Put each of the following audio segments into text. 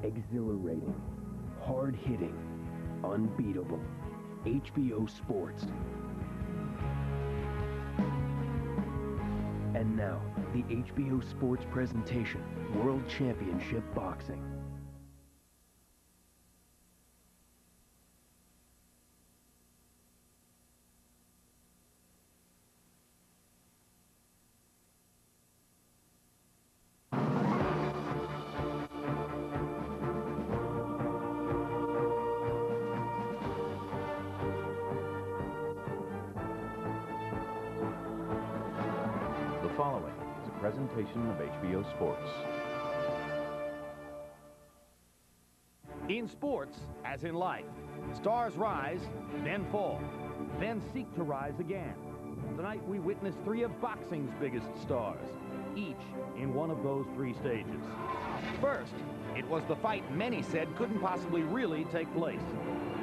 Exhilarating, hard-hitting, unbeatable. HBO Sports. And now, the HBO Sports presentation, World Championship Boxing. The following is a presentation of HBO Sports. In sports, as in life, stars rise, then fall, then seek to rise again. Tonight we witness three of boxing's biggest stars, each in one of those three stages. First, it was the fight many said couldn't possibly really take place.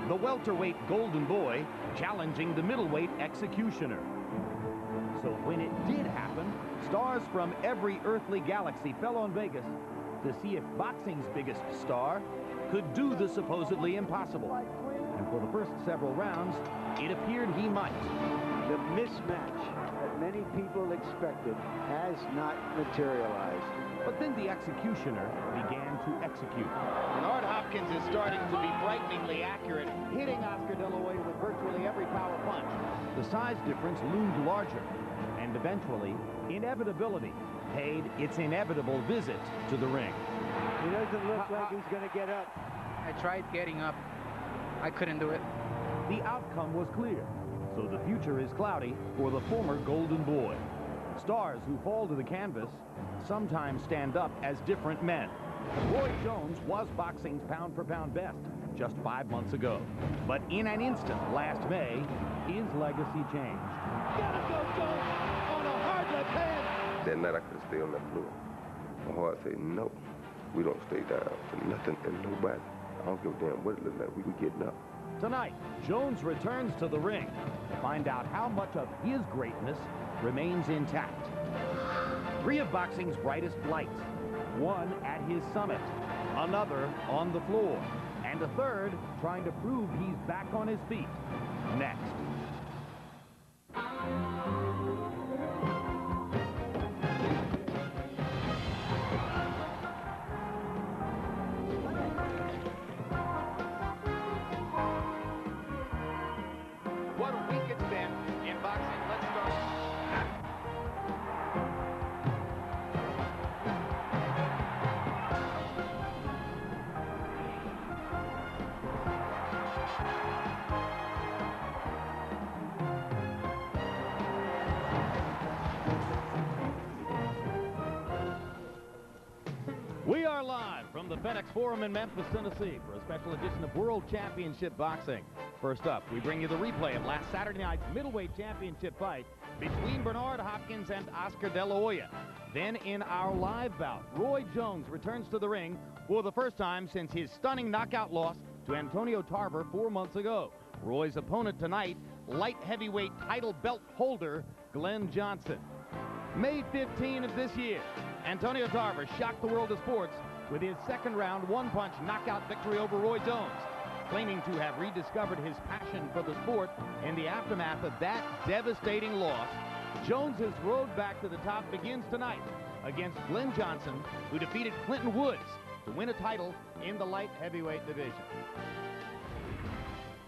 The welterweight Golden Boy challenging the middleweight Executioner. So when it did happen, stars from every earthly galaxy fell on Vegas to see if boxing's biggest star could do the supposedly impossible. And for the first several rounds, it appeared he might. The mismatch that many people expected has not materialized. But then the Executioner began to execute. Bernard Hopkins is starting to be frighteningly accurate, hitting Oscar De La Hoya with virtually every power punch. The size difference loomed larger, and eventually, inevitability paid its inevitable visit to the ring. He doesn't look like he's going to get up. I tried getting up. I couldn't do it. The outcome was clear, so the future is cloudy for the former Golden Boy. Stars who fall to the canvas sometimes stand up as different men. Roy Jones was boxing's pound-for-pound best just 5 months ago. But in an instant last May, his legacy changed. Gotta go, Jones, on a hard left hand. That night I could stay on that floor. My heart said, no, we don't stay down for nothing and nobody. I don't give a damn what it looks like. We getting up. Tonight, Jones returns to the ring to find out how much of his greatness remains intact. Three of boxing's brightest lights, one at his summit, another on the floor, and a third trying to prove he's back on his feet. Next. What a week it's been in boxing. Let's start. We are live from the FedEx Forum in Memphis, Tennessee for a special edition of World Championship Boxing. First up, we bring you the replay of last Saturday night's middleweight championship fight between Bernard Hopkins and Oscar De La Hoya. Then in our live bout, Roy Jones returns to the ring for the first time since his stunning knockout loss to Antonio Tarver 4 months ago. Roy's opponent tonight, light heavyweight title belt holder Glenn Johnson. May 15 of this year, Antonio Tarver shocked the world of sports with his second-round one-punch knockout victory over Roy Jones, claiming to have rediscovered his passion for the sport in the aftermath of that devastating loss. Jones's road back to the top begins tonight against Glenn Johnson, who defeated Clinton Woods to win a title in the light heavyweight division.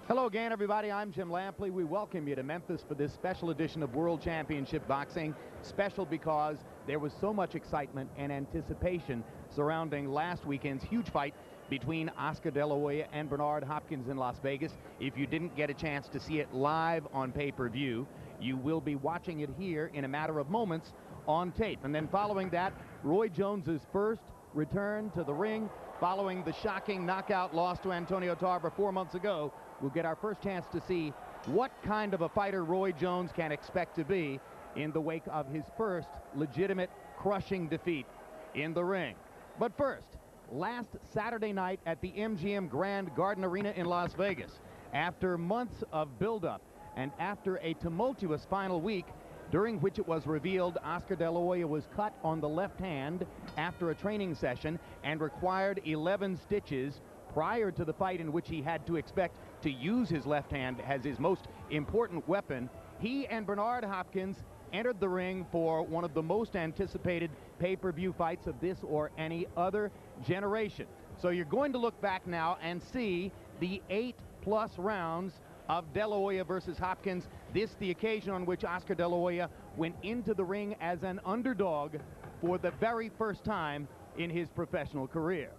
Hello again, everybody. I'm Jim Lampley. We welcome you to Memphis for this special edition of World Championship Boxing. Special because there was so much excitement and anticipation surrounding last weekend's huge fight between Oscar De La Hoya and Bernard Hopkins in Las Vegas. If you didn't get a chance to see it live on pay-per-view, you will be watching it here in a matter of moments on tape. And then following that, Roy Jones's first return to the ring following the shocking knockout loss to Antonio Tarver 4 months ago. We'll get our first chance to see what kind of a fighter Roy Jones can expect to be in the wake of his first legitimate crushing defeat in the ring. But first, last Saturday night at the MGM Grand Garden Arena in Las Vegas, after months of buildup and after a tumultuous final week, during which it was revealed Oscar De La Hoya was cut on the left hand after a training session and required 11 stitches prior to the fight, in which he had to expect to use his left hand as his most important weapon. He and Bernard Hopkins entered the ring for one of the most anticipated pay-per-view fights of this or any other generation. So you're going to look back now and see the 8+ rounds of De La Hoya versus Hopkins. This the occasion on which Oscar De La Hoya went into the ring as an underdog for the very first time in his professional career.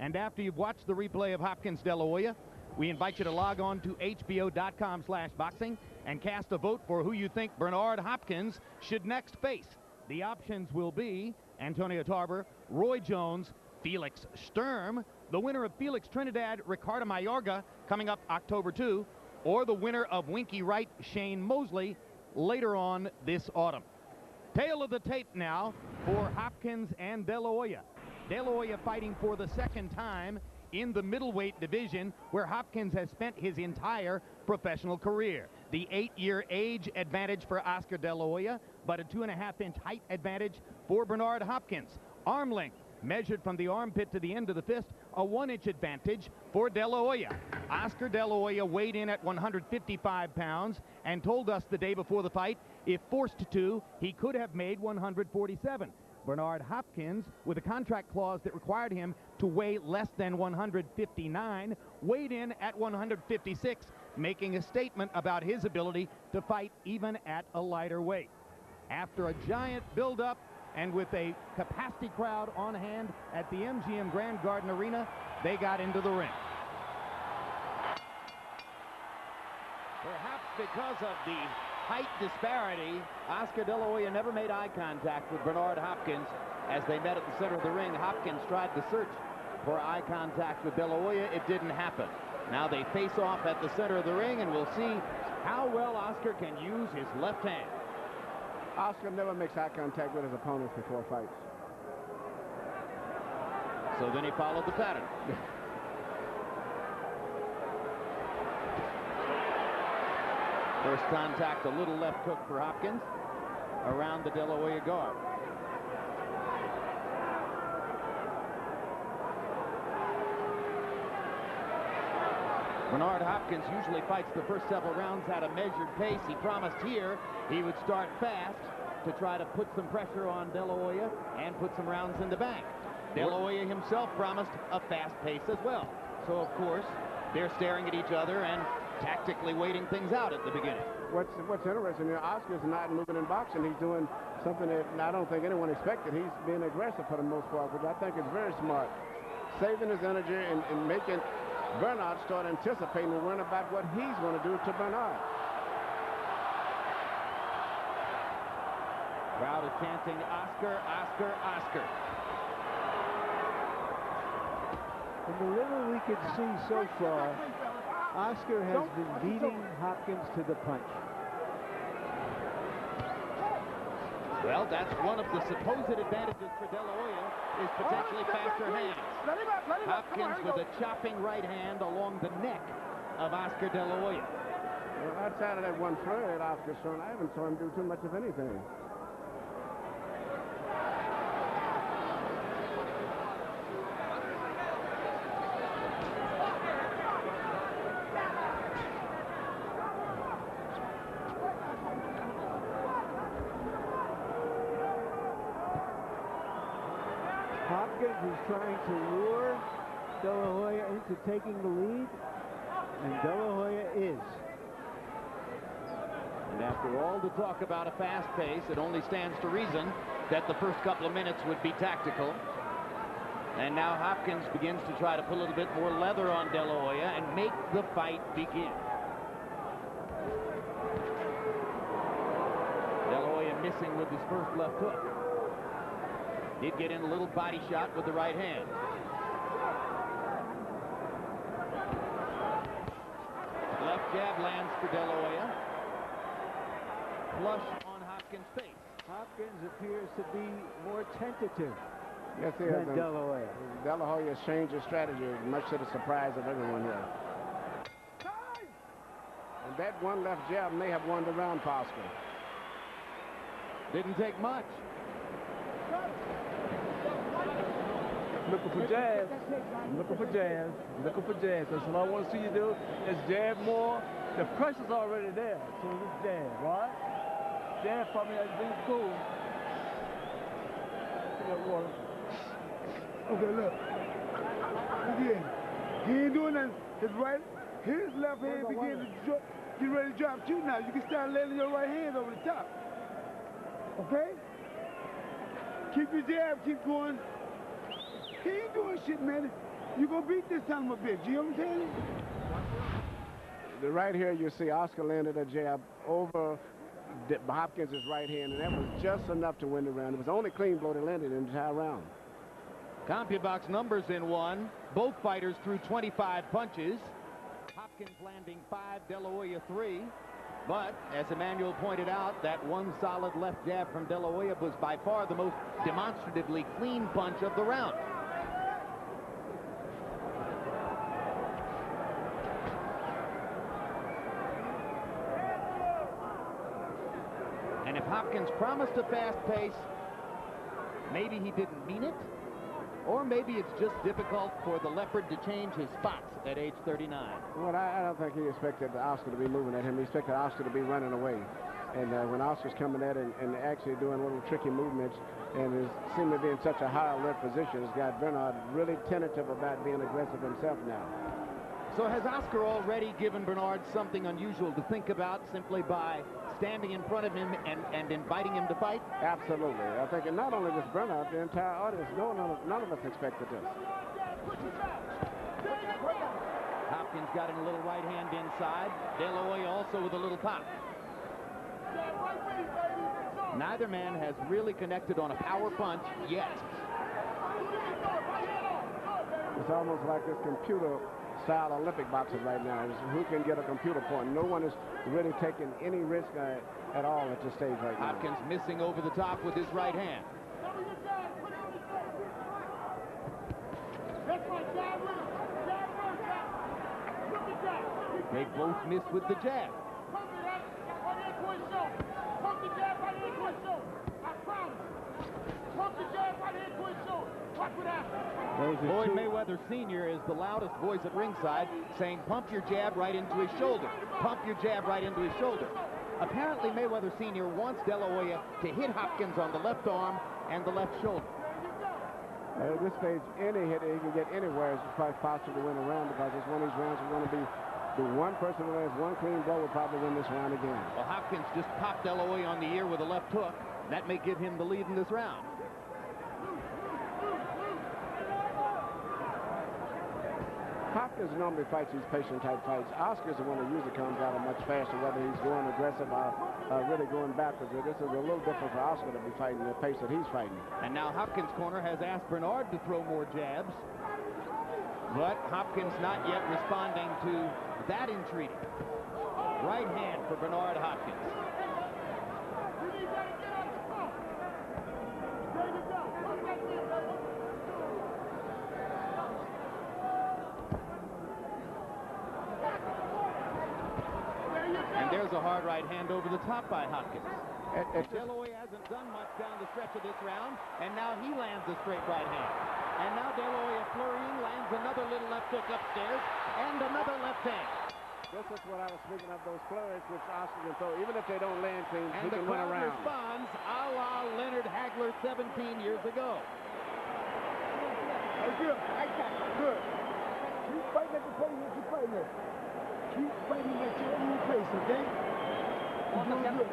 And after you've watched the replay of Hopkins De La Hoya, we invite you to log on to hbo.com/boxing and cast a vote for who you think Bernard Hopkins should next face. The options will be Antonio Tarver, Roy Jones, Felix Sturm, the winner of Felix Trinidad, Ricardo Mayorga, coming up October 2, or the winner of Winky Wright, Shane Mosley, later on this autumn. Tail of the tape now for Hopkins and De La Hoya. De La Hoya fighting for the second time in the middleweight division, where Hopkins has spent his entire professional career. The 8-year age advantage for Oscar De La Hoya, but a 2.5-inch height advantage for Bernard Hopkins. Arm length measured from the armpit to the end of the fist, a 1-inch advantage for De La Hoya. Oscar De La Hoya weighed in at 155 pounds and told us the day before the fight, if forced to, he could have made 147. Bernard Hopkins, with a contract clause that required him to weigh less than 159, weighed in at 156, making a statement about his ability to fight even at a lighter weight. After a giant build-up and with a capacity crowd on hand at the MGM Grand Garden Arena, they got into the ring. Perhaps because of the height disparity, Oscar De La Hoya never made eye contact with Bernard Hopkins as they met at the center of the ring. Hopkins tried to search for eye contact with De La Hoya. It didn't happen. Now they face off at the center of the ring, and we'll see how well Oscar can use his left hand. Oscar never makes eye contact with his opponents before fights. So then he followed the pattern. First contact, a little left hook for Hopkins around the De La Hoya guard. Bernard Hopkins usually fights the first several rounds at a measured pace. He promised here he would start fast to try to put some pressure on De La Hoya and put some rounds in the bank. De La Hoya himself promised a fast pace as well. So, of course, they're staring at each other and tactically waiting things out at the beginning. What's interesting here, Oscar's not moving in boxing. He's doing something that I don't think anyone expected. He's being aggressive for the most part, which I think is very smart. Saving his energy and making Bernard start anticipating and worrying about what he's going to do to Bernard. Crowd is chanting, Oscar, Oscar, Oscar. From the little we could see so far, Oscar has been beating Hopkins to the punch. Well, that's one of the supposed advantages for De La Hoya, is potentially faster hands. Hopkins with a chopping right hand along the neck of Oscar De La Hoya. Well, outside of that one flurry that Oscar's shown, I haven't saw him do too much of anything. Hopkins is trying to lure De La Hoya into taking the lead, and De La Hoya is. And after all the talk about a fast pace, it only stands to reason that the first couple of minutes would be tactical. And now Hopkins begins to try to put a little bit more leather on De La Hoya and make the fight begin. De La Hoya missing with his first left hook. Did get in a little body shot with the right hand. Left jab lands for De La Hoya. Flush on Hopkins' face. Hopkins appears to be more tentative Yes, he than has. De La Hoya. De La Hoya has changed his strategy, much to the surprise of everyone here. And that one left jab may have won the round for Oscar. Didn't take much. Looking for jabs. Looking for jabs. Looking for jabs. That's what I want to see you do. Is jab more. The pressure's already there. So just jab, right? Jab for me. Everything's cool. Water. Okay, look. Again. He ain't doing nothing. His left hand begin to drop. Get ready to drop too now. You can start letting your right hand over the top. Okay? Keep your jab, keep going. He ain't doing shit, man. You gonna beat this son of a bitch. You know what I'm saying? Right here, you see Oscar landed a jab over Hopkins' right hand, and that was just enough to win the round. It was the only clean blow that landed in the entire round. CompuBox numbers in one. Both fighters threw 25 punches. Hopkins landing 5, De La Hoya 3. But, as Emmanuel pointed out, that one solid left jab from De La Hoya was by far the most demonstratively clean punch of the round. And if Hopkins promised a fast pace, maybe he didn't mean it. Or maybe it's just difficult for the Leopard to change his spots at age 39. Well, I don't think he expected Oscar to be moving at him. He expected Oscar to be running away. And when Oscar's coming at it and actually doing little tricky movements and seemed to be in such a high alert position, it's got Bernard really tentative about being aggressive himself now. So has Oscar already given Bernard something unusual to think about simply by standing in front of him and inviting him to fight? Absolutely. I think and not only just Bernard, the entire audience, none of us expected this. Hopkins got in a little right hand inside. De La Hoya also with a little pop. Neither man has really connected on a power punch yet. It's almost like this computer-style Olympic boxing right now. It's who can get a computer point. No one is really taking any risk at all at this stage right now. Hopkins missing over the top with his right hand. They both miss with the jab. Floyd Mayweather Sr. is the loudest voice at ringside, saying, pump your jab right into his shoulder. Pump your jab right into his shoulder. Apparently, Mayweather Sr. wants De La Hoya to hit Hopkins on the left arm and the left shoulder. At this stage, any hit he can get anywhere is quite possible to win a round because it's one of these rounds is going to be the one person who has one clean blow will probably win this round again. Well, Hopkins just popped De La Hoya on the ear with a left hook. That may give him the lead in this round. Hopkins normally fights these patient-type fights. Oscar's the one who usually comes out much faster, whether he's going aggressive or really going backwards. This is a little different for Oscar to be fighting the pace that he's fighting. And now Hopkins' corner has asked Bernard to throw more jabs. But Hopkins not yet responding to that entreaty. Right hand for Bernard Hopkins. And there's a hard right hand over the top by Hopkins. De La Hoya hasn't done much down the stretch of this round, and now he lands a straight right hand. And now De La Hoya flurrying lands another little left hook upstairs and another left hand. This is what I was speaking of, those flurries which Oscar can throw. Even if they don't land clean, and he can win a round. And the crowd responds a la Leonard Hagler 17 years ago. Hey, good. Good. Keep fighting at the pace that you're fighting at. Keep fighting at your own pace, okay? You're doing good.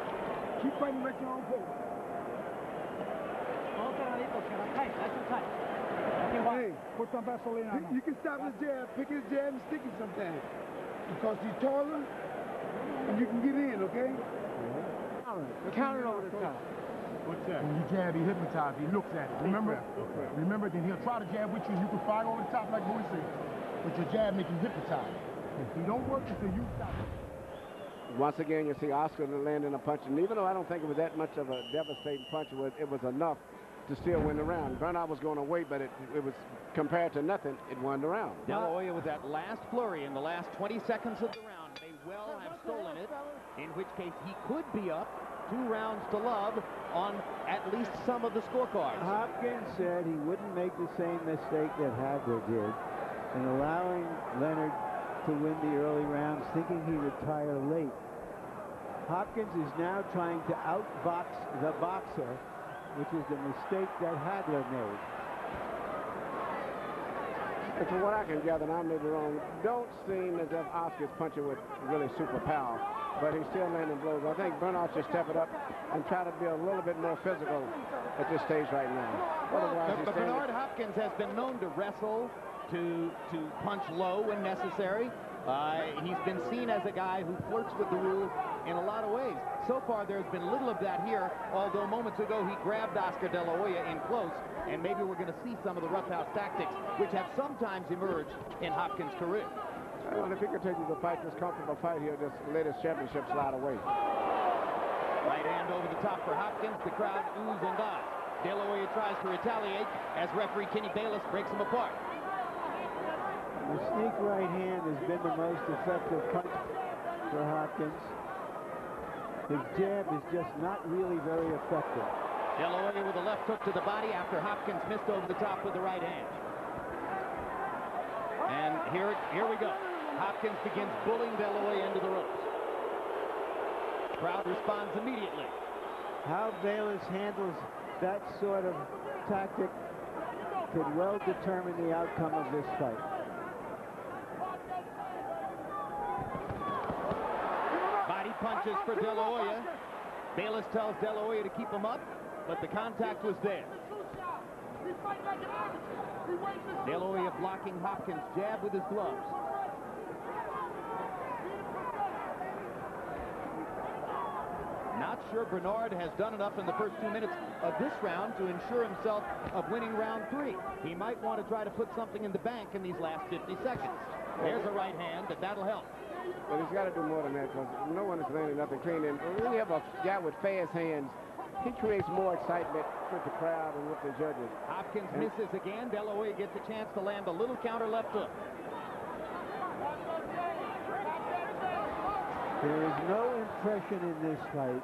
Keep fighting at your own pace. Hey, put some Vaseline on him. You can stop his jab, pick his jab and stick it sometimes. Because he's taller and you can get in, okay? Counter over the top. What's that? When you jab, he hypnotized. He looks at it. Remember? Remember, then he'll try to jab with you. You can fire over the top like Boy said. But your jab make you hypnotize. He don't work until you stop it. Once again, you see Oscar landing a punch. And even though I don't think it was that much of a devastating punch, it was enough to still win the round. Bernard was going to wait, but it was compared to nothing, it won the round. De La Hoya with that last flurry in the last 20 seconds of the round may well have stolen it, in which case he could be up 2 rounds to love on at least some of the scorecards. Hopkins said he wouldn't make the same mistake that Hagler did in allowing Leonard to win the early rounds, thinking he would tire late. Hopkins is now trying to outbox the boxer, which was the mistake that Hagler made. And from what I can gather, and I may be wrong, don't seem as if Oscar's punching with really super power, but he's still landing blows. I think Bernard should step it up and try to be a little bit more physical at this stage right now. Otherwise, But Bernard Hopkins has been known to wrestle, to punch low when necessary. He's been seen as a guy who flirts with the rule in a lot of ways. So far, there's been little of that here, although moments ago he grabbed Oscar De La Hoya in close, and maybe we're going to see some of the roughhouse tactics, which have sometimes emerged in Hopkins' career. Well, if he continues to fight this comfortable fight, he'll just let his championship slide away. Right hand over the top for Hopkins. The crowd oohs and ahs. De La Hoya tries to retaliate as referee Kenny Bayless breaks him apart. The sneak right hand has been the most effective punch for Hopkins. His jab is just not really very effective. De La Hoya with a left hook to the body after Hopkins missed over the top with the right hand. And here we go. Hopkins begins bullying De La Hoya into the ropes. Crowd responds immediately. How Bayless handles that sort of tactic could well determine the outcome of this fight. Body punches for De La Hoya. Bayless tells De La Hoya to keep him up, but the contact was there. De La Hoya blocking Hopkins' jab with his gloves. Not sure Bernard has done enough in the first 2 minutes of this round to ensure himself of winning round 3. He might want to try to put something in the bank in these last 50 seconds. There's a right hand, that'll help. But he's got to do more than that because no one is landing nothing clean. And when you have a guy with fast hands, he creates more excitement with the crowd and with the judges. Hopkins misses again. De La Hoya gets a chance to land a little counter left hook. There is no impression in this fight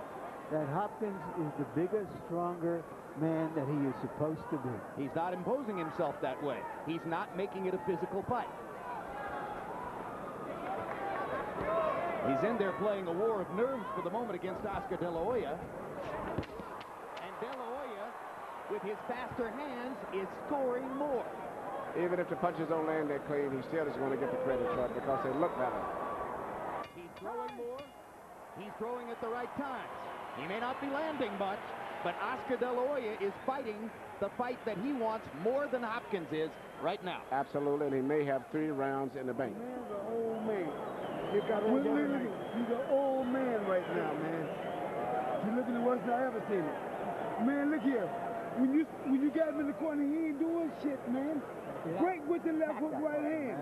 that Hopkins is the bigger, stronger man that he is supposed to be. He's not imposing himself that way. He's not making it a physical fight. He's in there playing a war of nerves for the moment against Oscar De La Hoya. And De La Hoya, with his faster hands, is scoring more. Even if the punches don't land that clean, he still is going to get the credit for it because they look better. He's throwing more. He's throwing at the right times. He may not be landing much, but Oscar De La Hoya is fighting the fight that he wants more than Hopkins is right now. Absolutely, and he may have 3 rounds in the bank. Man's an old man. He's an old man right now, man. He's looking the worst I ever seen him. Man, look here. When you got him in the corner, he ain't doing shit, man. Break with the left hook right hand.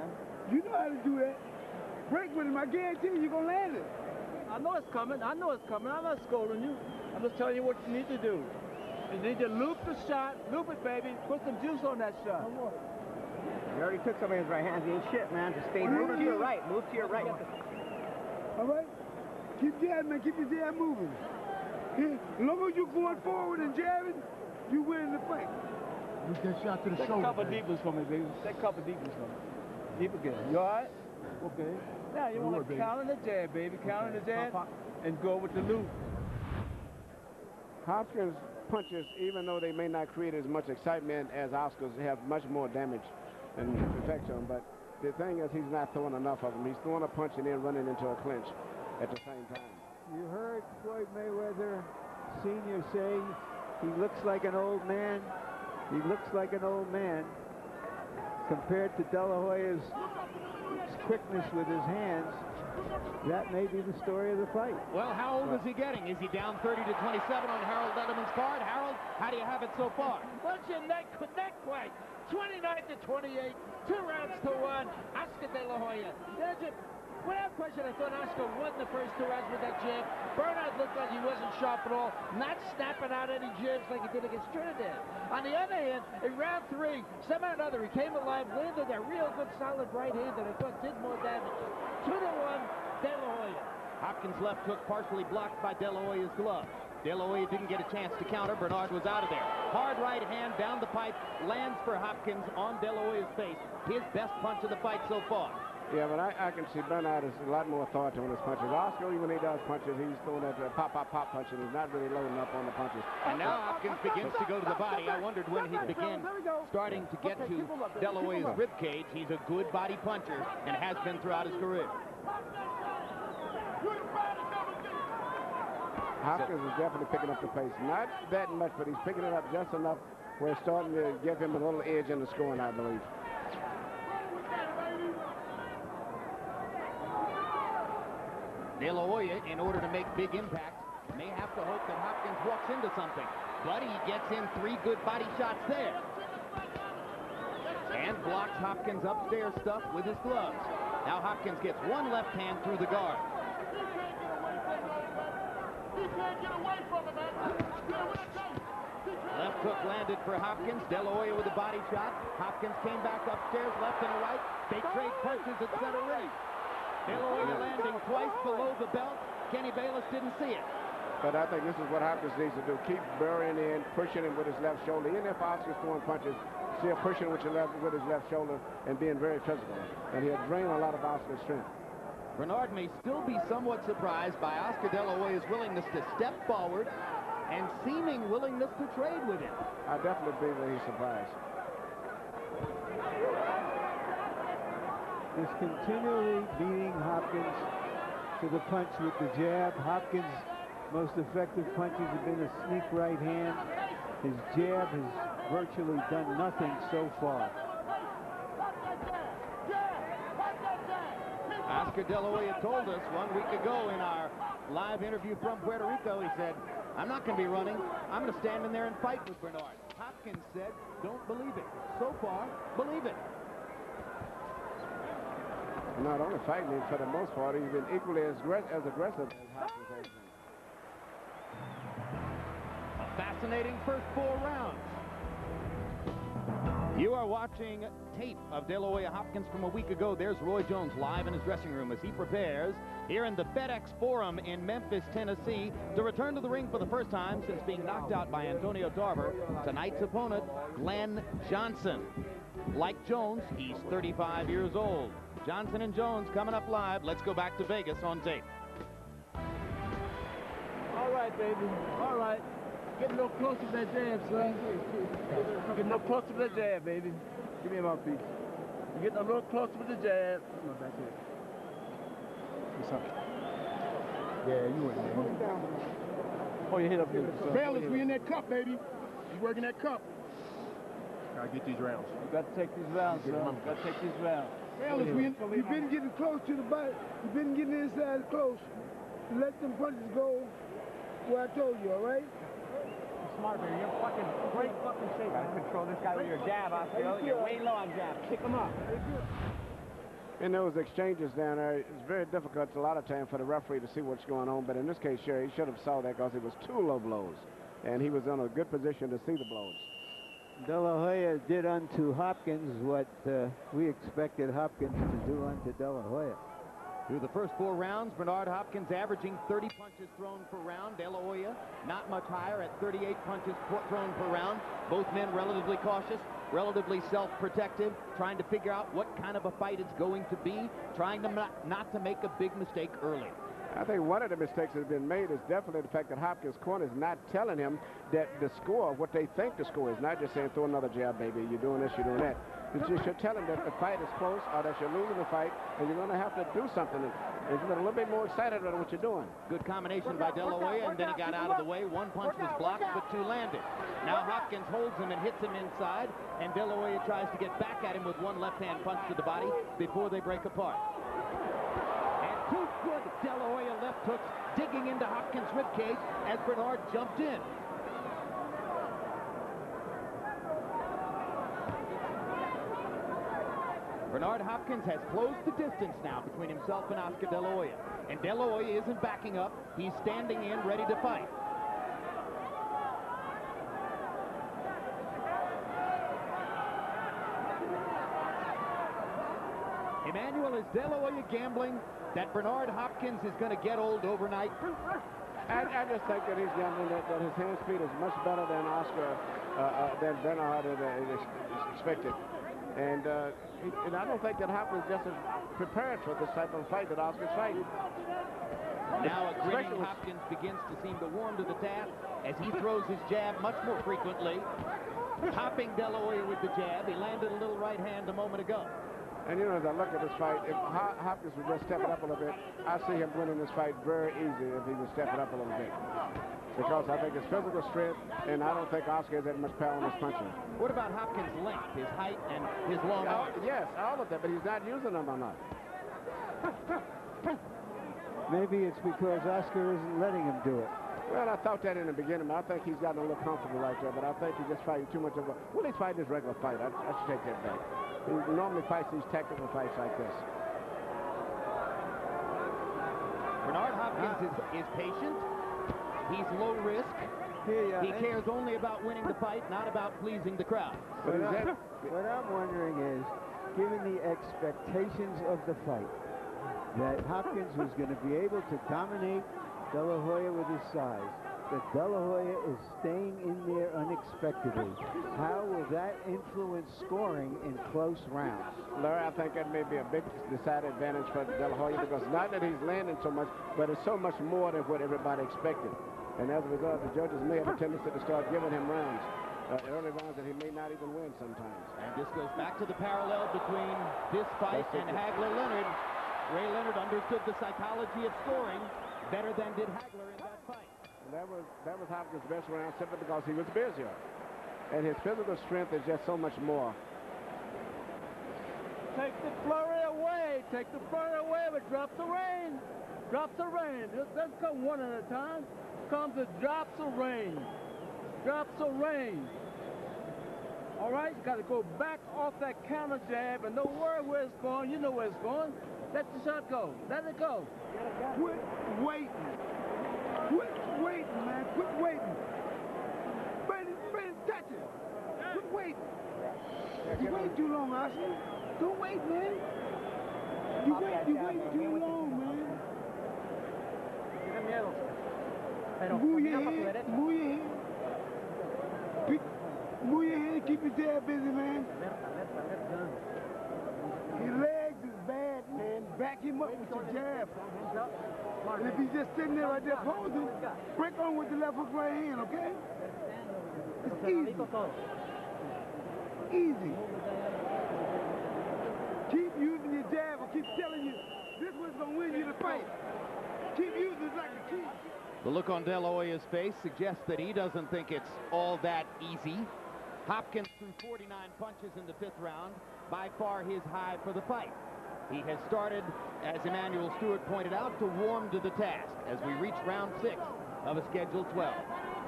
You know how to do that. Break with him. I guarantee you're going to land it. I know it's coming. I'm not scolding you. I'm just telling you what you need to do. You need to loop the shot. Loop it, baby. Put some juice on that shot. You already took some of his right hands. He ain't shit, man. Just stay moving to your right. Move to your right. All right? Keep jabbing, man. Keep your jab moving. As long as you're going forward and jabbing, you win the fight. Get that shot to the Take shoulder. a couple deepers for me, baby. Take a couple deepers for me. Deep again. You all right? Okay. Now you want to counter the jab, baby. Counter the jab and go with the loop. Hopkins' punches, even though they may not create as much excitement as Oscar's, have much more damage and effect on him. But the thing is, he's not throwing enough of them. He's throwing a punch and then running into a clinch at the same time. You heard Floyd Mayweather Sr. say he looks like an old man. He looks like an old man compared to De La Hoya's quickness with his hands. That may be the story of the fight. Well, how old is he getting? Is he down 30 to 27 on Harold Letterman's card? Harold, how do you have it so far? What's your neck fight? 29 to 28, 2 rounds to 1. Oscar De La Hoya. Without question, I thought Oscar won the first 2 rounds with that jab. Bernard looked like he wasn't sharp at all, not snapping out any jabs like he did against Trinidad. On the other hand, in round 3, somehow or another, he came alive, landed a real good solid right hand that I thought did more damage. 2 to 1, De La Hoya. Hopkins' left hook partially blocked by De La Hoya's glove. De La Hoya didn't get a chance to counter. Bernard was out of there. Hard right hand down the pipe, lands for Hopkins on De La Hoya's face. His best punch of the fight so far. Yeah, but I can see Bernard is a lot more authority on his punches. Oscar, even when he does punches, he's throwing that pop, pop, pop punch, and he's not really loading up on the punches. And now Hopkins begins to go to the body. I wondered when he'd begin starting to get to De La Hoya's rib cage. He's a good body puncher and has been throughout his career. Hopkins is definitely picking up the pace. Not that much, but he's picking it up just enough where it's starting to give him a little edge in the scoring, I believe. De La Hoya, in order to make big impact, may have to hope that Hopkins walks into something. But he gets in 3 good body shots there. And blocks Hopkins' upstairs stuff with his gloves. Now Hopkins gets one left hand through the guard. Left hook landed for Hopkins. De La Hoya with a body shot. Hopkins came back upstairs, left and right. They trade punches at center ring. De La Hoya landing twice below the belt. Kenny Bayless didn't see it. But I think this is what Hopkins needs to do. Keep burying in, pushing him with his left shoulder. Even if Oscar's throwing punches, still pushing with his left shoulder and being very physical. And he'll drain a lot of Oscar's strength. Bernard may still be somewhat surprised by Oscar De La Hoya's willingness to step forward and seeming willingness to trade with him. I definitely believe that he's surprised. Is continually beating Hopkins to the punch with the jab. Hopkins' most effective punches have been a sneak right hand. His jab has virtually done nothing so far. Oscar De La Hoya told us 1 week ago in our live interview from Puerto Rico, he said, I'm not going to be running. I'm going to stand in there and fight with Bernard. Hopkins said, don't believe it. So far, believe it. Not only fighting him, for the most part, he's been equally as aggressive as Hopkins has been. A fascinating first 4 rounds. You are watching tape of De La Hoya Hopkins from a week ago. There's Roy Jones live in his dressing room as he prepares here in the FedEx Forum in Memphis, Tennessee, to return to the ring for the first time since being knocked out by Antonio Tarver. Tonight's opponent, Glenn Johnson. Like Jones, he's 35 years old. Johnson and Jones coming up live. Let's go back to Vegas on tape. All right, baby. All right. Getting no closer to that jab, son. Getting no closer to that jab, baby. Give me a mouthpiece. You're getting a little closer with the jab. Come on, back here. What's up? Yeah, you went there. Oh, you hit up here. Bayless, we in that cup, baby. You working that cup. Gotta get these rounds. You got to take these rounds, son. Got to take these rounds. Bayless, You've been getting close to the body. You've been getting inside close. Let them punches go where I told you, all right? Smart, baby. You're fucking great fucking shape. You gotta control this guy with your jab, Oscar. You're way low on jab. Kick him up. In those exchanges down there, it's very difficult a lot of time for the referee to see what's going on. But in this case, sure, he should have saw that because it was 2 low blows. And he was in a good position to see the blows. De La Hoya did unto Hopkins what we expected Hopkins to do unto De La Hoya. Through the first 4 rounds, Bernard Hopkins averaging 30 punches thrown per round. De La Hoya not much higher at 38 punches thrown per round. Both men relatively cautious, relatively self-protective, trying to figure out what kind of a fight it's going to be, trying to not to make a big mistake early. I think one of the mistakes that has been made is definitely the fact that Hopkins' corner is not telling him that the score, what they think the score is, not just saying, throw another jab, baby, you're doing this, you're doing that. It's just you're telling them that the fight is close or that you're losing the fight and you're going to have to do something. And get a little bit more excited about what you're doing. Good combination by De La Hoya, and then he got out of the way. 1 punch was blocked, but 2 landed. Now Hopkins holds him and hits him inside, and De La Hoya tries to get back at him with 1 left-hand punch to the body before they break apart. And 2 good De La Hoya left hooks digging into Hopkins' ribcage as Bernard jumped in. Bernard Hopkins has closed the distance now between himself and Oscar De La Hoya. And De La Hoya isn't backing up. He's standing in, ready to fight. Emmanuel, is De La Hoya gambling that Bernard Hopkins is going to get old overnight? I just think that he's gambling that his hand speed is much better than than Bernard had expected. And I don't think that Hopkins just is prepared for this type of fight that Oscar's fighting. Now a grinning Hopkins begins to seem to warm to the task as he throws his jab much more frequently. Hopping De La Hoya with the jab. He landed a little right hand a moment ago. And you know, as I look at this fight, if Hopkins would just step it up a little bit, I see him winning this fight very easy if he would step it up a little bit. Because I think his physical strength, and I don't think Oscar has that much power in his punching. What about Hopkins' length, his height, and his long arms? Yes, all of that, but he's not using them enough. Maybe it's because Oscar isn't letting him do it. Well, I thought that in the beginning, but I think he's gotten a little comfortable right there, but I think he's just fighting too much of a... Well, he's fighting his regular fight. I should take that back. He normally fights these tactical fights like this. Bernard Hopkins is patient. He's low risk. He cares only about winning the fight, not about pleasing the crowd. What I'm wondering is, given the expectations of the fight, that Hopkins was going to be able to dominate De La Hoya with his size, that De La Hoya is staying in there unexpectedly. How will that influence scoring in close rounds? Larry, I think that may be a big decided advantage for De La Hoya, because not that he's landing so much, but it's so much more than what everybody expected. And as a result, the judges may have a tendency to start giving him rounds, early rounds that he may not even win sometimes. And this goes back to the parallel between this fight and Hagler-Leonard. Ray Leonard understood the psychology of scoring better than did Hagler in that fight. That was Hopkins' best round simply because he was busier. And his physical strength is just so much more. Take the flurry away. Take the flurry away, but drop the rain. Drop the rain. Let's go one at a time. Comes the drops of rain. Drops of rain. All right, you got to go back off that counter jab and don't worry where it's going. You know where it's going. Let the shot go. Let it go. Quit waiting. Quit waiting, man. Quit waiting. Brandon, touch it. Quit waiting. You waiting too long, Oscar. Don't wait, man. You waiting too long, man. Move your head. Move your head. Move your head. Keep your jab busy, man. His legs is bad, man. Back him up with your jab. And if he's just sitting there right there posing, break on with the left hook right hand, okay? It's easy. Easy. Keep using your jab. I keep telling you, this one's going to win you the fight. Keep using it like a key. The look on De La Hoya's face suggests that he doesn't think it's all that easy. Hopkins threw 49 punches in the 5th round, by far his high for the fight. He has started, as Emmanuel Stewart pointed out, to warm to the task as we reach round 6 of a scheduled 12.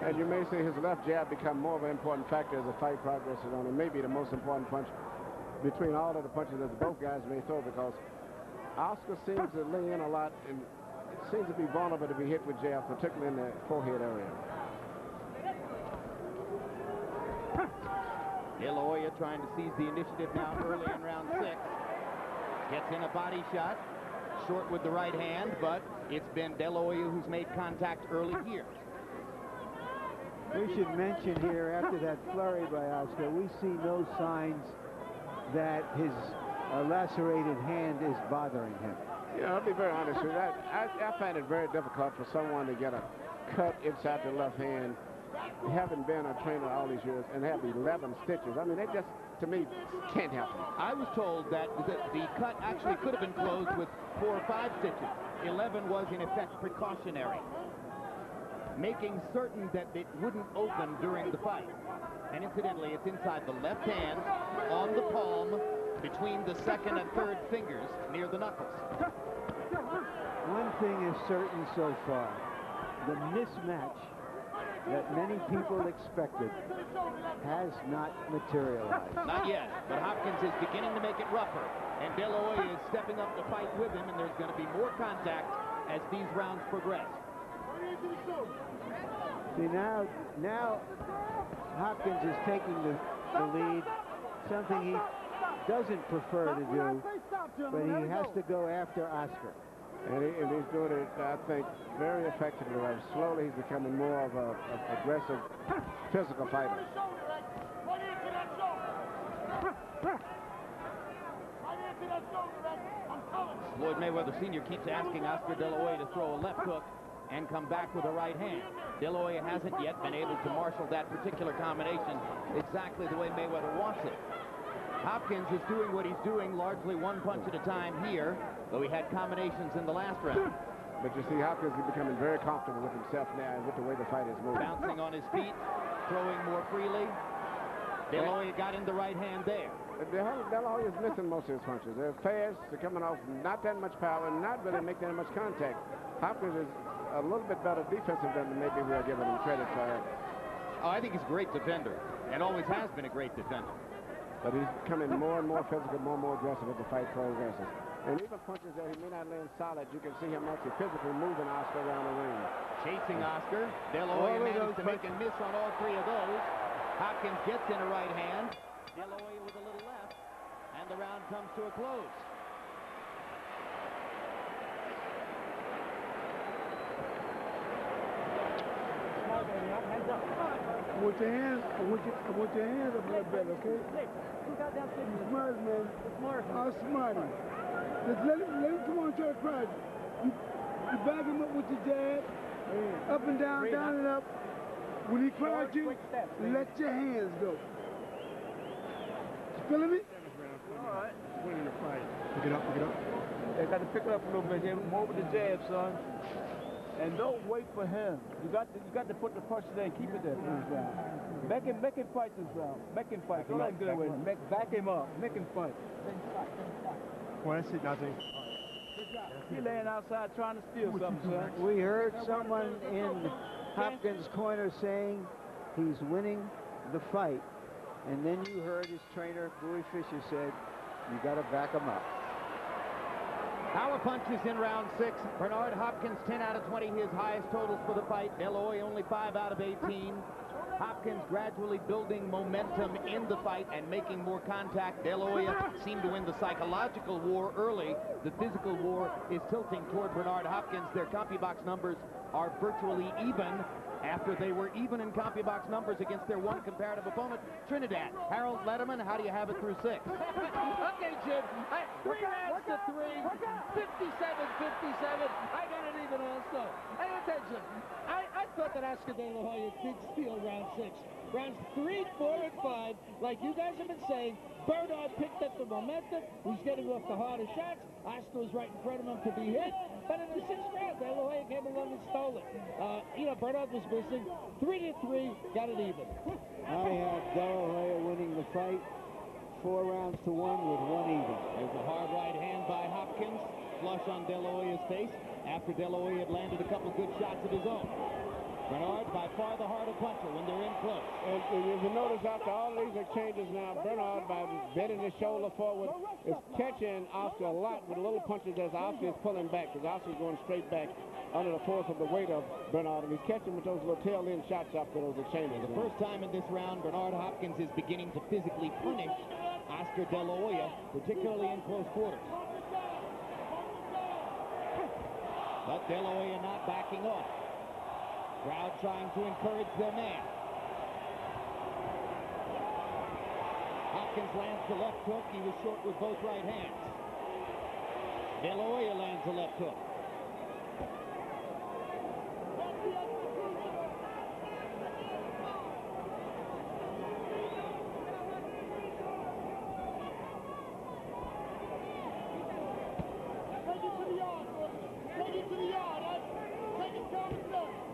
And you may see his left jab become more of an important factor as the fight progresses on. It may be the most important punch between all of the punches that both guys may throw, because Oscar seems to lay in a lot and seems to be vulnerable to be hit with jabs, particularly in the forehead area. De La Hoya trying to seize the initiative now early in round 6. Gets in a body shot, short with the right hand, but it's been De La Hoya who's made contact early here. We should mention here, after that flurry by Oscar, we see no signs that his lacerated hand is bothering him. Yeah, I'll be very honest with you. I find it very difficult for someone to get a cut inside the left hand, having been a trainer all these years, and have 11 stitches. I mean, that just, to me, can't happen. I was told that the cut actually could have been closed with 4 or 5 stitches. 11 was, in effect, precautionary, making certain that it wouldn't open during the fight. And incidentally, it's inside the left hand, on the palm, between the 2nd and 3rd fingers, near the knuckles. One thing is certain so far. The mismatch that many people expected has not materialized. Not yet, but Hopkins is beginning to make it rougher, and De La Hoya is stepping up to fight with him, and there's going to be more contact as these rounds progress. See, now Hopkins is taking the lead, something he doesn't prefer to do, but he has to go after Oscar. And he's doing it, I think, very effectively. Right? Slowly, he's becoming more of an aggressive, physical fighter. Floyd Mayweather Sr. keeps asking Oscar De La Hoya to throw a left hook and come back with a right hand. De La Hoya hasn't yet been able to marshal that particular combination exactly the way Mayweather wants it. Hopkins is doing what he's doing, largely one punch at a time here, though he had combinations in the last round. But you see, Hopkins is becoming very comfortable with himself now and with the way the fight is moving. Bouncing on his feet, throwing more freely. De La Hoya got in the right hand there. De La Hoya is missing most of his punches. They're fast, they're coming off not that much power, and not really making that much contact. Hopkins is a little bit better defensive than maybe we are giving him credit for. Oh, I think he's a great defender, and always has been a great defender. But he's becoming more and more physical, more and more aggressive as the fight progresses. And even punches that he may not land solid, you can see him actually physically moving Oscar around the ring. Chasing Oscar. De La Hoya managed to make a miss on all three of those. Hopkins gets in a right hand. De La Hoya with a little left. And the round comes to a close. I want your hands up a little bit, okay? Smart, man. How smart. Just let him come on and try to crush. You back him up with your jab, up and down, down and up. When he crowds you, let your hands go. You feeling me? All right. Winning the fight. Pick it up, pick it up. They got to pick it up a little bit here. More with the jab, son. And don't wait for him. You got to put the pressure there and keep it there for this round. Make him fight this round. Make him fight. Go ahead, good with him. Back him up. Make him fight. Well, that's it, nothing. He laying outside trying to steal something, son. We heard someone in Hopkins' corner saying he's winning the fight. And then you heard his trainer, Bowie Fischer, said, you got to back him up. Power punches in round 6. Bernard Hopkins 10 out of 20, his highest totals for the fight. De La Hoya only 5 out of 18. Hopkins gradually building momentum in the fight and making more contact. De La Hoya seemed to win the psychological war early. The physical war is tilting toward Bernard Hopkins. Their CompuBox numbers are virtually even after they were even in CompuBox numbers against their one comparative opponent, Trinidad. Harold Letterman, how do you have it through 6? Okay, Jim. 3 rounds to 3. 57-57. I got it even also. Hey, attention. I thought that Oscar De La Hoya did steal round 6. Rounds 3, 4, and 5, like you guys have been saying, Bernard picked up the momentum. He's getting off the harder shots. Oscar was right in front of him to be hit. But in the 6th round, De La Hoya came along and stole it. Bernard was missing. 3-3, got it even. I have De La Hoya winning the fight 4 rounds to 1 with 1 even. There's a hard right hand by Hopkins. Flush on De La Hoya's face after De La Hoya had landed a couple good shots of his own. Bernard, by far the harder puncher when they're in close. And if you notice, after all of these exchanges now, Bernard, by bending his shoulder forward, is catching Oscar a lot with little punches as Oscar is pulling back, because Oscar's going straight back under the force of the weight of Bernard, and he's catching with those little tail-end shots after those exchanges. The first time in this round, Bernard Hopkins is beginning to physically punish Oscar De La Hoya, particularly in close quarters. But De La Hoya not backing off. Crowd trying to encourage their man. Hopkins lands the left hook. He was short with both right hands. De La Hoya lands the left hook.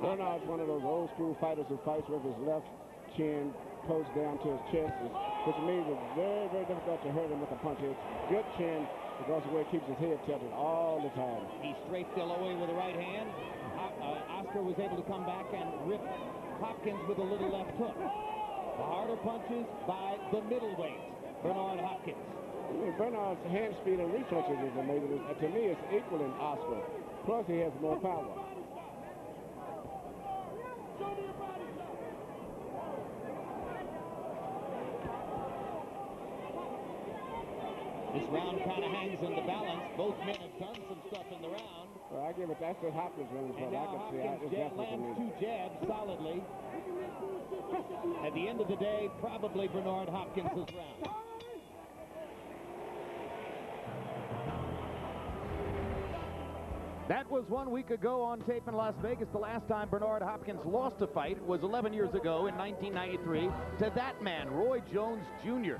Bernard's one of those old school fighters who fights with his left chin close down to his chest, which means it's very, very difficult to hurt him with a punch. It's good chin because of where he keeps his head tilted all the time. He strafed De La Hoya with the right hand. Oscar was able to come back and rip Hopkins with a little left hook. The harder punches by the middleweight, Bernard Hopkins. Bernard's hand speed and reflexes is amazing. To me, it's equaling Oscar. Plus, he has more power. This round kind of hangs in the balance. Both men have done some stuff in the round. Well, I give it, that's what Hopkins really And for. I now can see Hopkins it's lands definitely two jabs solidly. At the end of the day, probably Bernard Hopkins' round. That was 1 week ago on tape in Las Vegas. The last time Bernard Hopkins lost a fight was 11 years ago in 1993 to that man, Roy Jones Jr.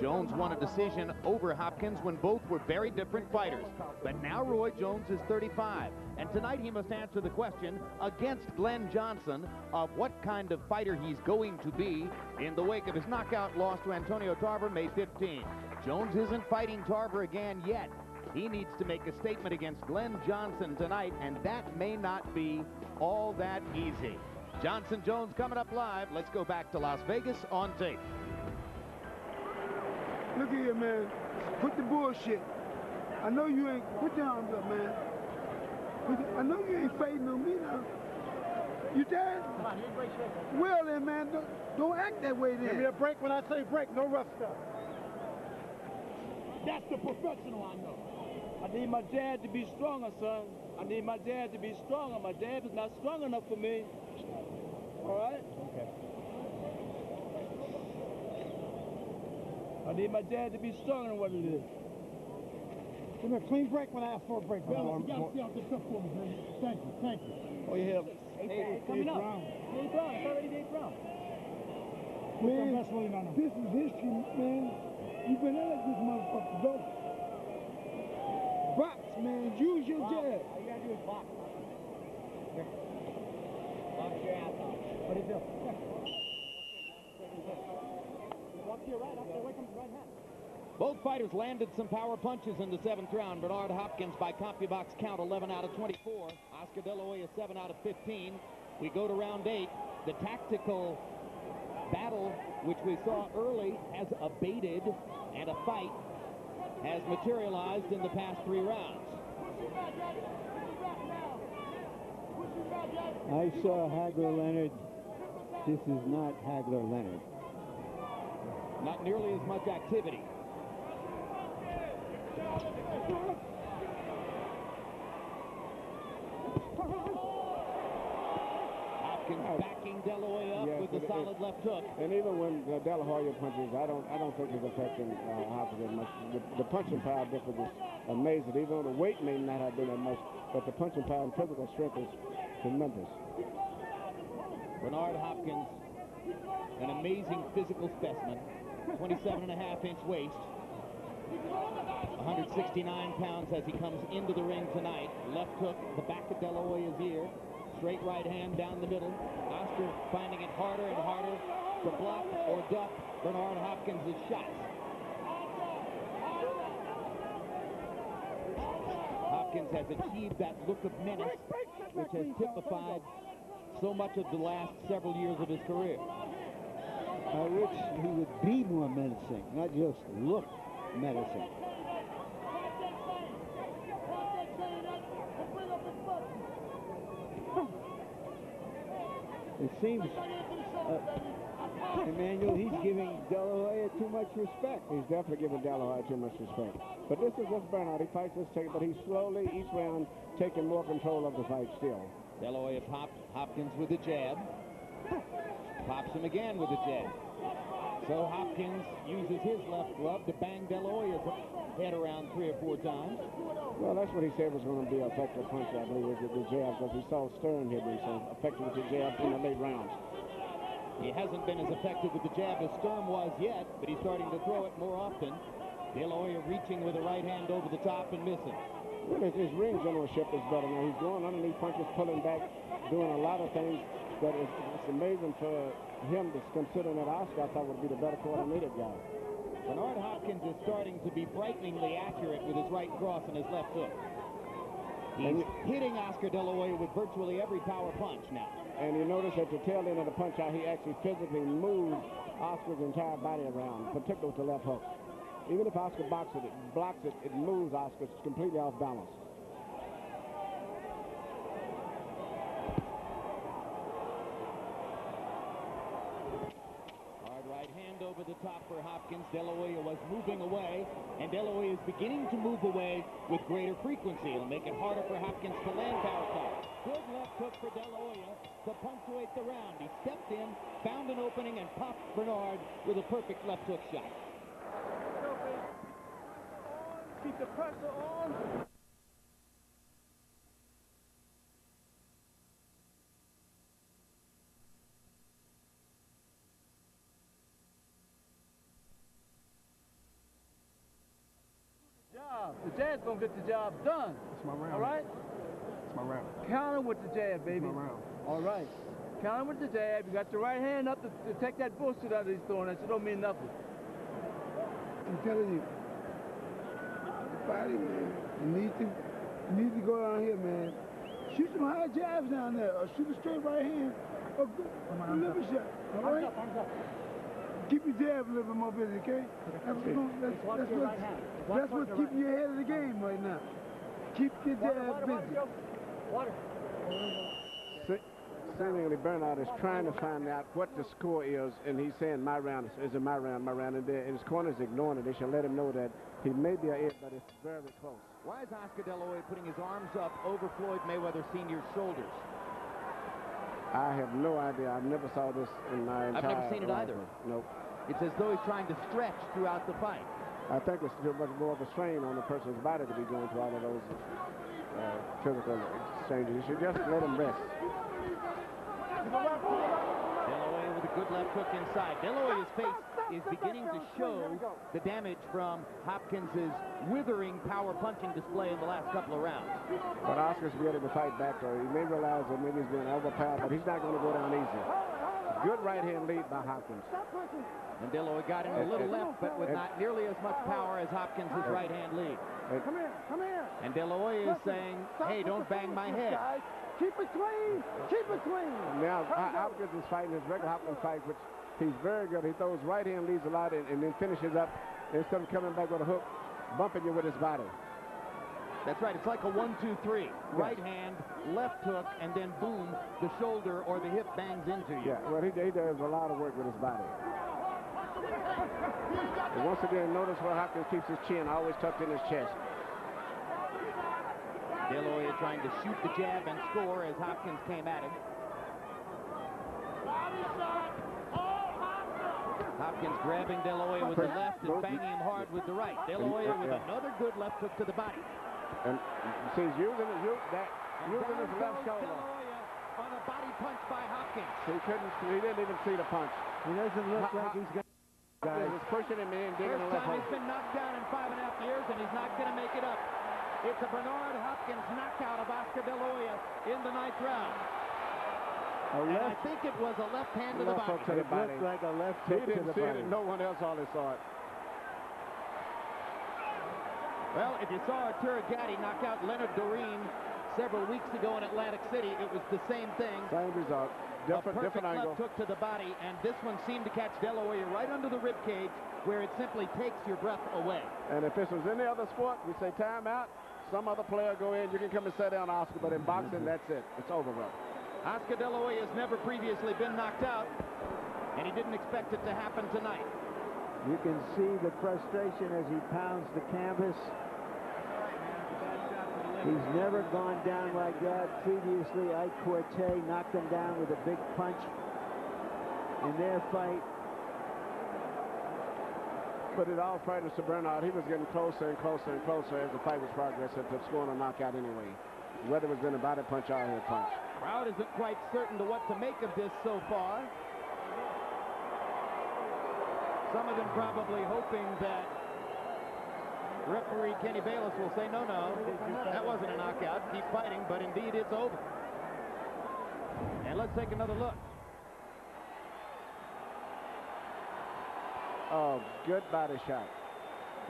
Jones won a decision over Hopkins when both were very different fighters. But now Roy Jones is 35, and tonight he must answer the question against Glenn Johnson of what kind of fighter he's going to be in the wake of his knockout loss to Antonio Tarver May 15. Jones isn't fighting Tarver again yet. He needs to make a statement against Glenn Johnson tonight, and that may not be all that easy. Johnson Jones coming up live. Let's go back to Las Vegas on tape. Look at here, man. Put the bullshit. I know you ain't. Put your arms up, man. I know you ain't fighting on me now. You tired? Come on, you break shit. Well then, man, don't act that way then. Give me a break when I say break, no rough stuff. That's the professional I know. I need my jab to be stronger, son. I need my jab to be stronger. My jab is not strong enough for me. All right? Okay. I need my jab to be stronger than what it is. Give me a clean break when I ask for a break. Bill, you gotta stay out this stuff for me, baby. Thank you, thank you. Oh, you have Hey, coming up. 8th round. It's already the 8th round. Man, this is history, man. You better let this motherfucker go. Box, man. Use your jab. All you gotta do is box. Here. Box your ass off. What is it? Walk to your right. Up there, away from his right hand. Both fighters landed some power punches in the 7th round. Bernard Hopkins by CompuBox count 11 out of 24. Oscar De La Hoya 7 out of 15. We go to round 8. The tactical battle, which we saw early, has abated, and a fight has materialized in the past 3 rounds. I saw Hagler Leonard. This is not Hagler Leonard. Not nearly as much activity. Hopkins backing De La Hoya up with a solid left hook. And even when De La Hoya punches, I don't think it's affecting Hopkins that much. The punching power difference is amazing. Even though the weight may not have been that much, but the punching power and physical strength is tremendous. Bernard Hopkins, an amazing physical specimen. 27.5-inch waist. 169 pounds as he comes into the ring tonight. Left hook, the back of De La Hoya's ear. Straight right hand down the middle. Oscar finding it harder and harder to block or duck Bernard Hopkins' shots. Hopkins has achieved that look of menace, which has typified so much of the last several years of his career. I wish he would be more menacing, not just look menacing. It seems, Emmanuel, he's giving De La Hoya too much respect. He's definitely giving De La Hoya too much respect. But this is just Bernard. He fights this tape, but he's slowly, each round, taking more control of the fight still. De La Hoya popped Hopkins with a jab. Pops him again with a jab. So Hopkins uses his left glove to bang De La Hoya's head around 3 or 4 times. Well, that's what he said was going to be an effective punch, I believe, with the jab, because he saw Stern here being so effective with the jab in the late rounds. He hasn't been as effective with the jab as Stern was yet, but he's starting to throw it more often. De La Hoya reaching with a right hand over the top and missing. Well, his ring generalship is better now. He's going underneath punches, pulling back, doing a lot of things. But it's amazing for him to consider that Oscar, I thought, would be the better coordinated guy. Bernard Hopkins is starting to be frighteningly accurate with his right cross and his left hook. He's hitting Oscar De La Hoya with virtually every power punch now. And you notice at the tail end of the punch how he actually physically moves Oscar's entire body around, particularly with the left hook. Even if Oscar blocks it, it moves Oscar completely off balance. Hard right hand over the top for Hopkins. De La Hoya was moving away, and De La Hoya is beginning to move away with greater frequency. It'll make it harder for Hopkins to land power top. Good left hook for De La Hoya to punctuate the round. He stepped in, found an opening, and popped Bernard with a perfect left hook shot. Keep the pressure on. The jab's gonna get the job done. It's my round. All right? It's my round. Counter with the jab, baby. It's my round. All right. Counter with the jab. You got your right hand up to take that bullshit out of these throwing. That shit don't mean nothing. I'm telling you, the body, man, you need to go down here, man. Shoot some high jabs down there, or shoot a straight right hand, or a liver shot. All right? Arms up. Keep your jab a little bit more busy, okay? That's what's keeping you ahead of the game right now. Keep your jab busy. Water. Seemingly Bernard is trying to find out what the score is, and he's saying my round is my round, and his corner's ignoring it. They should let him know that he may be a hit, but it's very close. Why is Oscar De La Hoya putting his arms up over Floyd Mayweather Sr.'s shoulders? I have no idea. I've never saw this in my entire I've never seen it life. either. Nope. It's as though he's trying to stretch throughout the fight. I think it's too much more of a strain on the person's body to be going through all of those physical exchanges. You should just let him rest. De La Hoya with a good left hook inside. De La Hoya's face is beginning to show the damage from Hopkins' withering power punching display in the last couple of rounds. But Oscar's ready to fight back, though. He may realize that maybe he's being overpowered, but he's not going to go down easy. Good right-hand lead by Hopkins. And De La Hoya got in a little left, but with not nearly as much power as Hopkins' right-hand lead. Come here. And De La Hoya is saying, hey, don't bang my head. Keep it clean. Keep it clean. Now, Hopkins is fighting his regular Hopkins fight, which he's very good. He throws right-hand leads a lot and then finishes up instead of coming back with a hook, bumping you with his body. That's right. It's like a 1-2-3. Yes. Right hand, left hook, and then boom, the shoulder or the hip bangs into you. Yeah, well, he does a lot of work with his body. And once again, notice where Hopkins keeps his chin always tucked in his chest. De La Hoya trying to shoot the jab and score as Hopkins came at him. Hopkins grabbing De La Hoya with the left and banging him hard with the right. De La Hoya with another good left hook to the body. And see, he's using his left shoulder. De La Hoya on a body punch by Hopkins. He didn't even see the punch. He doesn't look like he's going to. Guys, was pushing him in, digging the left hook. He's been knocked down in 5.5 years, and he's not going to make it up. It's a Bernard Hopkins knockout of Oscar De La Hoya in the 9th round. And I think it was a left hand to the body. It looked like a left hook to the body. He didn't see it, and no one else hardly saw it. Well, if you saw Arturo Gatti knock out Leonard Doreen several weeks ago in Atlantic City, it was the same thing. Same result. Different angle. Left hook to the body, and this one seemed to catch De La Hoya right under the rib cage, where it simply takes your breath away. And if this was any other sport, we say timeout. Some other player go in, you can come and sit down, Oscar, but in boxing, that's it. It's over, bro. Oscar De La Hoya has never previously been knocked out, and he didn't expect it to happen tonight. You can see the frustration as he pounds the canvas. He's never gone down like that. Previously, Ike Corte knocked him down with a big punch in their fight. But it all frightened Mr. Bernard. He was getting closer and closer and closer as the fight was progressing to scoring a knockout anyway, whether it was in a body punch or a head punch. Crowd isn't quite certain to what to make of this so far. Some of them probably hoping that referee Kenny Bayless will say, no, that wasn't a knockout. Keep fighting, but indeed it's over. And let's take another look. Oh, good body shot.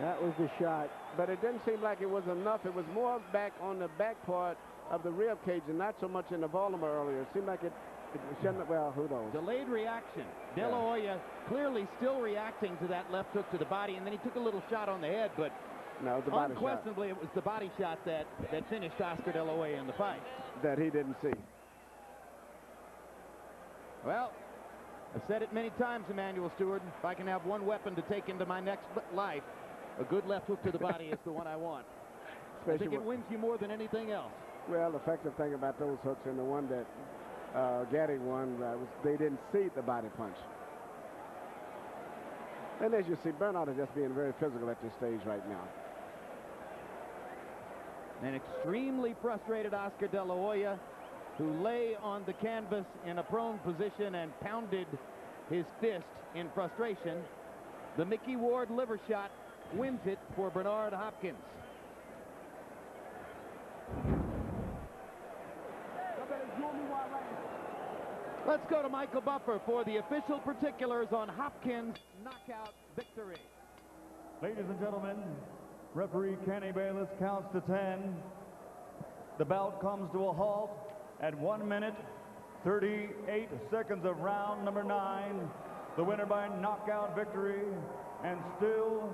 That was the shot. But it didn't seem like it was enough. It was more back on the back part of the rib cage and not so much in the volume earlier. It seemed like it shouldn't, well, who knows. Delayed reaction. De La Hoya clearly still reacting to that left hook to the body, and then he took a little shot on the head, but no, the body unquestionably shot. It was the body shot that finished Oscar De La Hoya in the fight. That he didn't see. Well, I've said it many times, Emmanuel Stewart. If I can have one weapon to take into my next life, a good left hook to the body is the one I want. I think it wins you more than anything else. Well, the effective thing about those hooks and the one that Gaddy won was they didn't see the body punch. And as you see, Bernard is just being very physical at this stage right now. An extremely frustrated Oscar De La Hoya, who lay on the canvas in a prone position and pounded his fist in frustration. The Mickey Ward liver shot wins it for Bernard Hopkins. Let's go to Michael Buffer for the official particulars on Hopkins' knockout victory. Ladies and gentlemen, referee Kenny Bayless counts to 10. The bout comes to a halt at 1 minute, 38 seconds of round number 9. The winner by knockout victory, and still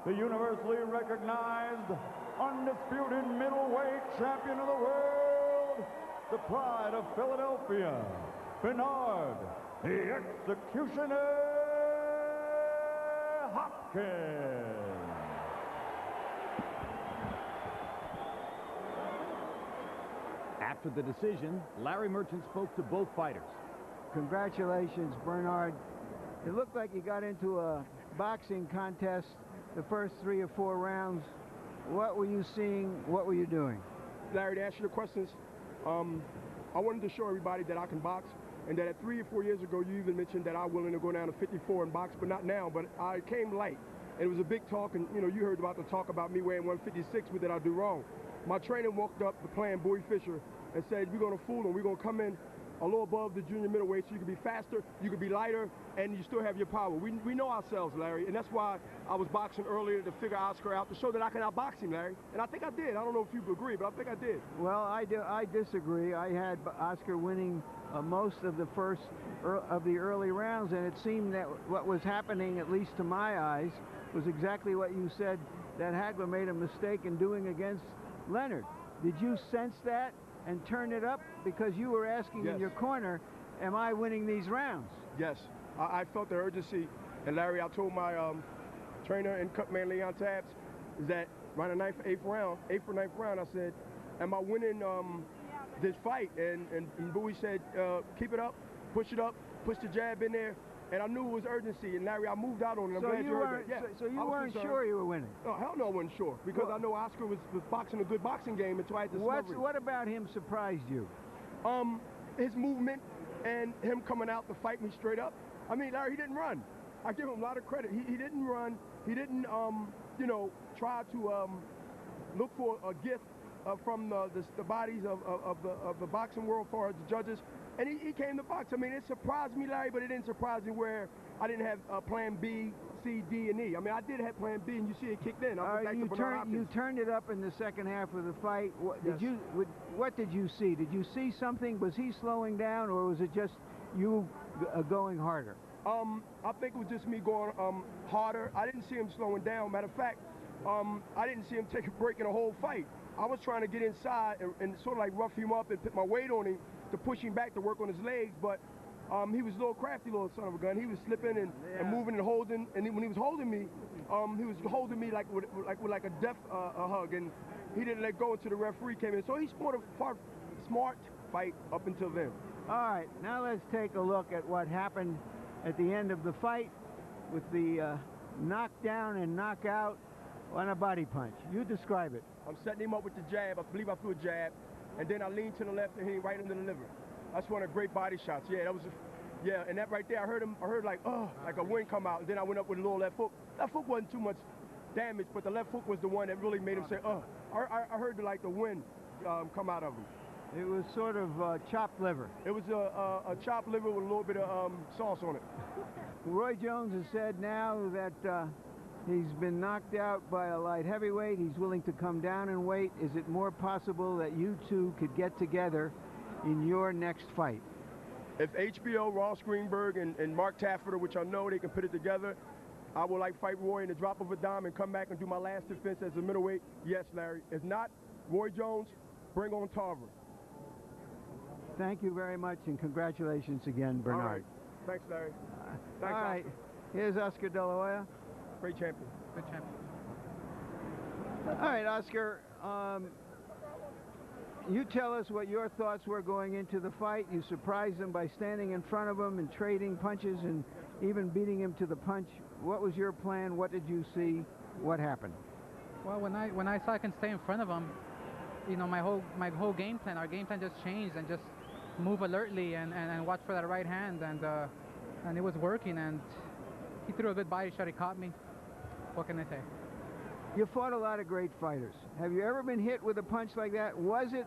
the universally recognized, undisputed middleweight champion of the world, the pride of Philadelphia, Bernard, the Executioner Hopkins. After the decision, Larry Merchant spoke to both fighters. Congratulations, Bernard. It looked like you got into a boxing contest the first 3 or 4 rounds. What were you seeing? What were you doing? Larry, to answer the questions, I wanted to show everybody that I can box, and that at 3 or 4 years ago, you even mentioned that I'm willing to go down to 54 and box, but not now. But I came light, and it was a big talk, and you heard about the talk about me weighing 156, what did I do wrong? My trainer walked up to plan Bowie Fisher and said, we're going to fool him. We're going to come in a little above the junior middleweight so you can be faster, you can be lighter, and you still have your power. We know ourselves, Larry, and that's why I was boxing earlier to figure Oscar out, to show that I can outbox him, Larry. And I think I did. I don't know if you agree, but I think I did. Well, I disagree. I had Oscar winning most of the first of the early rounds, and it seemed that what was happening, at least to my eyes, was exactly what you said, that Hagler made a mistake in doing against Leonard. Did you sense that and turn it up? Because you were asking in your corner, am I winning these rounds? Yes, I felt the urgency. And Larry, I told my trainer and cut man Leon Tabbs is that around the 8th or 9th round, I said, am I winning this fight? And Bowie said, keep it up, push the jab in there. And I knew it was urgency, and Larry, I moved out on it. I'm glad you heard that. Yeah, so you weren't sure you were winning? No, hell no, I wasn't sure, because I know Oscar was boxing a good boxing game until I had to What about him surprised you? His movement and him coming out to fight me straight up. I mean, Larry, he didn't run. I give him a lot of credit. He didn't run. He didn't, try to look for a gift from the bodies of the boxing world for the judges. And he came to box. I mean, it surprised me, Larry, but it didn't surprise me where I didn't have plan B, C, D, and E. I mean, I did have plan B, and you see it kicked in. You turned it up in the second half of the fight. What did you see? Did you see something? Was he slowing down, or was it just you going harder? I think it was just me going harder. I didn't see him slowing down. Matter of fact, I didn't see him take a break in the whole fight. I was trying to get inside and sort of like rough him up and put my weight on him to push him back to work on his legs, but he was a little crafty little son of a gun. He was slipping and moving and holding, and when he was holding me, he was holding me like with a death hug, and he didn't let go until the referee came in. So he fought a smart fight up until then. All right, now let's take a look at what happened at the end of the fight with the knockdown and knockout on a body punch. You describe it. I'm setting him up with the jab. I believe I threw a jab. And then I leaned to the left and hit him right under the liver. That's one of the great body shots. Yeah, that was, and that right there, I heard like a wind come out. And then I went up with a little left hook. That hook wasn't too much damage, but the left hook was the one that really made him say, I heard the wind come out of him. It was sort of chopped liver. It was a chopped liver with a little bit of sauce on it. Roy Jones has said now that he's been knocked out by a light heavyweight. He's willing to come down in weight. Is it more possible that you two could get together in your next fight? If HBO, Ross Greenberg, and Mark Tafford, which I know they can put it together, I would fight Roy in the drop of a dime and come back and do my last defense as a middleweight. Yes, Larry. If not, Roy Jones, bring on Tarver. Thank you very much, and congratulations again, Bernard. All right. Thanks, Larry. Thanks, All right. Oscar. Here's Oscar De La Hoya. Great champion. Good champion. All right, Oscar. You tell us what your thoughts were going into the fight. You surprised him by standing in front of him and trading punches and even beating him to the punch. What was your plan? What did you see? What happened? Well, when I saw I can stay in front of him, you know, my whole game plan, our game plan just changed, and just move alertly and watch for that right hand, and it was working, and he threw a good body shot. He caught me. What can I say? You fought a lot of great fighters. Have you ever been hit with a punch like that? Was it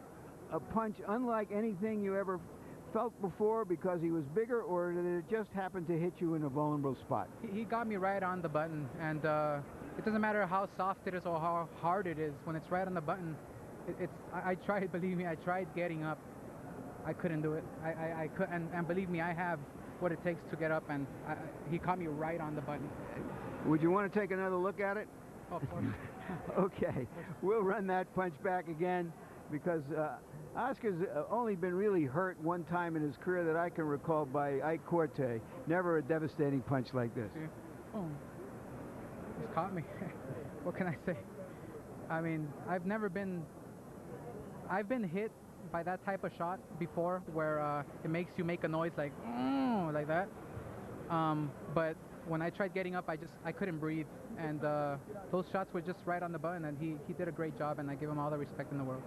a punch unlike anything you ever felt before because he was bigger, or did it just happen to hit you in a vulnerable spot? He got me right on the button, and it doesn't matter how soft it is or how hard it is. When it's right on the button, I tried, believe me, I tried getting up. I couldn't do it. I could, and believe me, I have what it takes to get up, and he caught me right on the button. Would you want to take another look at it? Oh, of course. Okay, we'll run that punch back again, because Oscar's only been really hurt one time in his career that I can recall by Ike Corte. Never a devastating punch like this. Oh, he's caught me. What can I say? I mean, I've been hit by that type of shot before, where it makes you make a noise like that. But when I tried getting up, I couldn't breathe, and those shots were just right on the button, and he did a great job, and I give him all the respect in the world.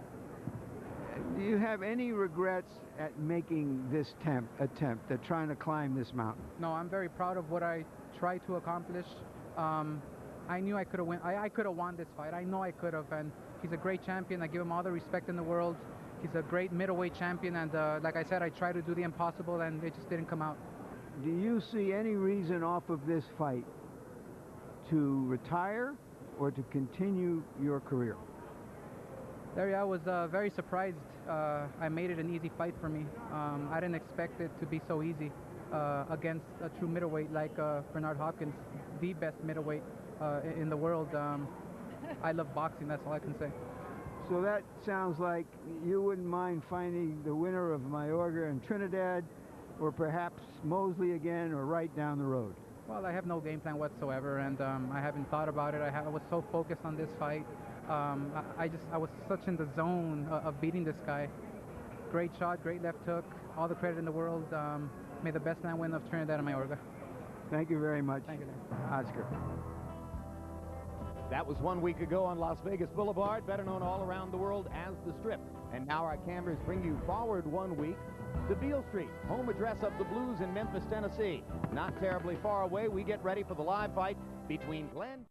Do you have any regrets at making this attempt at trying to climb this mountain? No, I'm very proud of what I tried to accomplish. I knew I could have won this fight. I know I could have, and he's a great champion. I give him all the respect in the world. He's a great middleweight champion, and like I said, I tried to do the impossible, and it just didn't come out. Do you see any reason off of this fight to retire or to continue your career? Larry, I was very surprised. I made it an easy fight for me. I didn't expect it to be so easy against a true middleweight like Bernard Hopkins, the best middleweight in the world. I love boxing, that's all I can say. So that sounds like you wouldn't mind finding the winner of Mayorga and Trinidad, or perhaps Mosley again, or right down the road. Well, I have no game plan whatsoever, and I haven't thought about it. I was so focused on this fight. I was such in the zone of beating this guy. Great shot, great left hook, all the credit in the world. May the best man win of Trinidad and Mayorga. Thank you very much. Thank you, Oscar. That was 1 week ago on Las Vegas Boulevard, better known all around the world as the Strip. And now our cameras bring you forward 1 week to Beale Street, home address of the Blues in Memphis, Tennessee. Not terribly far away, we get ready for the live fight between Glenn